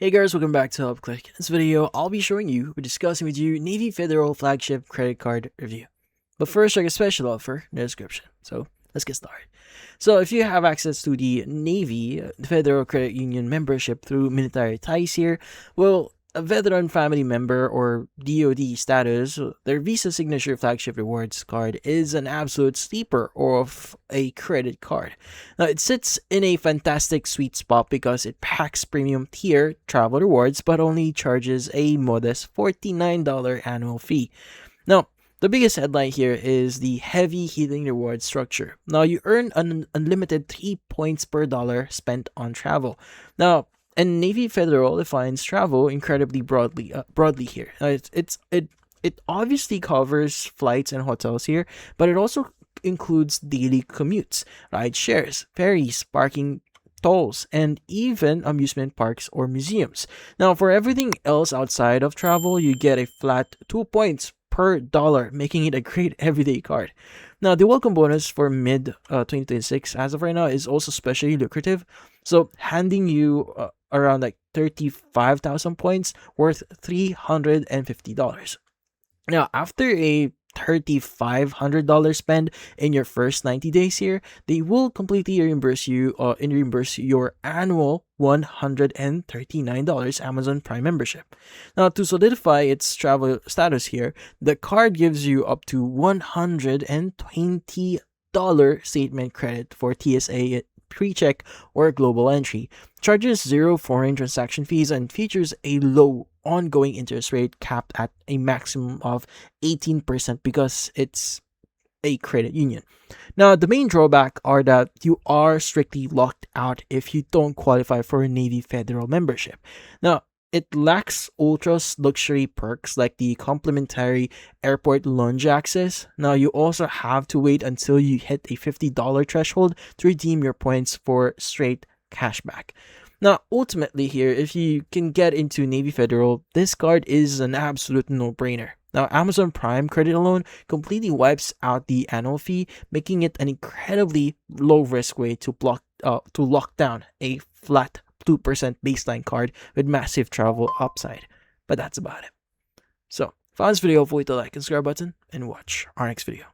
Hey guys, welcome back to HelpClick. In this video, I'll be showing you or discussing with you Navy Federal Flagship credit card review. But first, check a special offer in the description. So let's get started. So if you have access to the Navy Federal Credit Union membership through military ties here, well, a veteran family member or DoD status, their Visa Signature Flagship Rewards card is an absolute sleeper of a credit card. Now, it sits in a fantastic sweet spot because it packs premium tier travel rewards but only charges a modest $49 annual fee. Now, the biggest headline here is the heavy hitting reward structure. Now, you earn an unlimited 3 points per dollar spent on travel. Now, and Navy Federal defines travel incredibly broadly here. It obviously covers flights and hotels here, but it also includes daily commutes, ride shares, ferries, parking, tolls, and even amusement parks or museums. Now, for everything else outside of travel, you get a flat 2 points per dollar, making it a great everyday card. Now, the welcome bonus for mid 2026 as of right now is also especially lucrative. So, handing you around like 35,000 points worth $350. Now, after a $3,500 spend in your first 90 days here, they will completely reimburse you and reimburse your annual $139 Amazon Prime membership. Now, to solidify its travel status here, the card gives you up to $120 statement credit for TSA pre-check or global entry, charges zero foreign transaction fees, and features a low ongoing interest rate capped at a maximum of 18% because it's a credit union. Now, the main drawback are that you are strictly locked out if you don't qualify for a Navy Federal membership. Now, it lacks ultra luxury perks like the complimentary airport lounge access. Now, you also have to wait until you hit a $50 threshold to redeem your points for straight cashback. Now, ultimately here, if you can get into Navy Federal, this card is an absolute no-brainer. Now, Amazon Prime credit alone completely wipes out the annual fee, making it an incredibly low-risk way to lock down a flat 2% baseline card with massive travel upside. But that's about it. So, if you found this video, hit the like and subscribe button and watch our next video.